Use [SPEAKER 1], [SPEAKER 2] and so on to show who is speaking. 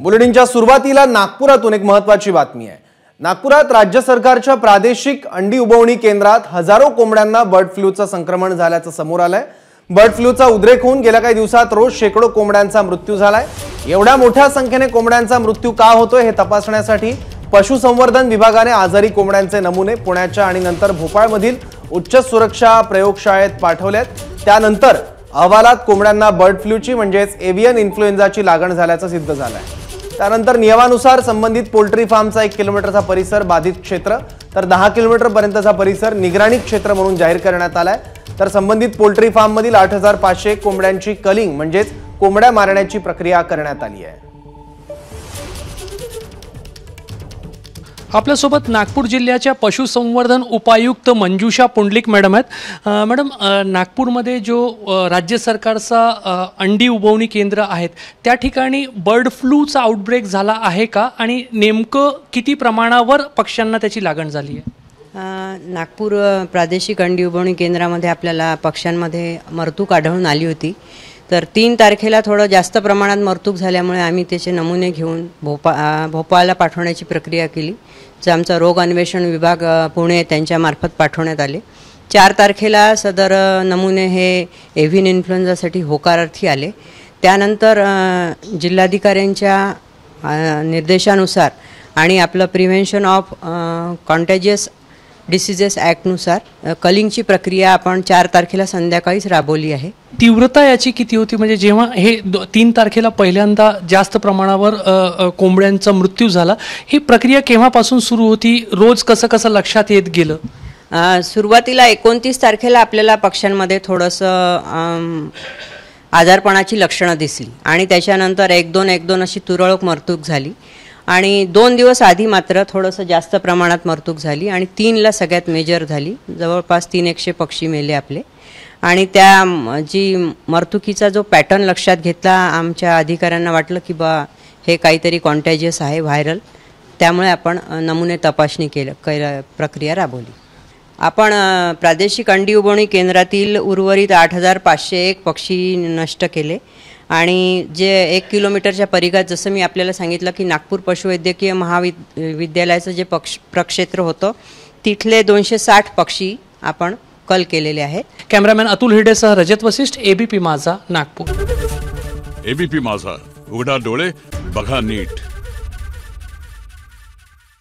[SPEAKER 1] बुलेटिनच्या सुरुवातीला नागपुरातून एक महत्त्वाची बातमी आहे। नागपुरात राज्य सरकारच्या प्रादेशिक अंडी उबवणी केंद्रात हजारो कोंबड्यांना बर्ड फ्लूचं संक्रमण झाल्याचं समोर आलंय। बर्ड फ्लूचा उद्रेक होऊन गेल्या काही दिवसात रोज शेकडो कोंबड्यांचा मृत्यू झालाय। एवढ्या मोठ्या संख्येने कोंबड्यांचा मृत्यू का होतोय हे तपासण्यासाठी पशुसंवर्धन विभागाने आजारी कोंबड्यांचे नमुने पुण्याच्या आणि नंतर भोपाळमधील उच्च सुरक्षा प्रयोगशाळेत पाठवलेत। त्यानंतर अहवालात कोंबड्यांना बर्ड फ्लूची म्हणजेच एव्हियन इन्फ्लुएन्झाची लागण झाल्याचं सिद्ध झालंय। त्यानंतर नियमानुसार संबंधित पोल्ट्री फार्मचा 1 किलोमीटरचा परिसर बाधित क्षेत्र तर 10 किलोमीटर पर्यंतचा परिसर निगराणी क्षेत्र म्हणून जाहीर करण्यात आलाय। तर संबंधित पोल्ट्री फार्म मधील 8500 कोंबड्यांची कलिंग म्हणजेच कोंबड्या मारण्याची प्रक्रिया करण्यात आली आहे।
[SPEAKER 2] आपल्यासोबत नागपूर जिल्ह्याच्या पशुसंवर्धन उपायुक्त मंजुषा पुंडलिक मॅडम आहेत। मॅडम, नागपूरमध्ये जो राज्य सरकारचा अंडी उबवणी केंद्र आहेत त्या ठिकाणी बर्ड फ्लूचा आउटब्रेक झाला आहे का आणि नेमकं किती प्रमाणावर पक्ष्यांना त्याची लागण झाली आहे?
[SPEAKER 3] नागपूर प्रादेशिक अंडी उबवणी केंद्रामध्ये आपल्याला पक्ष्यांमध्ये मरतूक आढळून आली होती। तर 3 तारखेला थोडं जास्त प्रमाणात मरतूक झाल्यामुळे आम्ही त्याचे नमुने घेऊन भोपाळला पाठवण्याची प्रक्रिया केली, जे आमचा रोग अन्वेषण विभाग पुणे त्यांच्यामार्फत पाठवण्यात आले। 4 तारखेला सदर नमुने हे एव्हियन इन्फ्लुएन्झासाठी होकारार्थी आले। त्यानंतर जिल्हाधिकाऱ्यांच्या निर्देशानुसार आणि आपलं प्रिव्हेन्शन ऑफ कॉन्टॅजियस डिसीजेस ॲक्टनुसार कलिंगची प्रक्रिया आपण 4 तारखेला संध्याकाळीच राबवली आहे।
[SPEAKER 2] तीव्रता याची किती होती, म्हणजे जेव्हा हे 3 तारखेला पहिल्यांदा जास्त प्रमाणावर कोंबड्यांचा मृत्यू झाला, ही प्रक्रिया केव्हापासून सुरू होती, रोज कसं कसं लक्षात येत गेलं?
[SPEAKER 3] सुरुवातीला 29 तारखेला आपल्याला पक्ष्यांमध्ये थोडंसं आजारपणाची लक्षणं दिसली आणि त्याच्यानंतर 1-2 अशी तुरळक मरतूक झाली आणि 2 दिवस आधी मात्र थोडंसं जास्त प्रमाणात मरतूक झाली आणि 3ला सगळ्यात मेजर झाली। जवळपास 300 पक्षी मेले आपले आणि त्या जी मरतुकीचा जो पॅटर्न लक्षात घेतला, आमच्या अधिकाऱ्यांना वाटलं की हे काहीतरी कॉन्टॅजियस आहे, व्हायरल, त्यामुळे आपण नमुने तपासणी प्रक्रिया राबवली। आपण प्रादेशिक अंडी उबवणी केंद्रातील उर्वरित 8501 पक्षी नष्ट केले आणि जे 1 किलोमीटरच्या परिघात, जसं मी आपल्याला सांगितलं की नागपूर पशुवैद्यकीय महाविद्यालयाचं जे प्रक्षेत्र होतं तिथले 260 पक्षी आपण कल केलेले आहेत।
[SPEAKER 2] कॅमेरामॅन अतुल हिरडेसह रजत वशिष्ठ, एबीपी माझा, नागपूर।
[SPEAKER 4] एबीपी माझा, उघडा डोळे बघा नीट।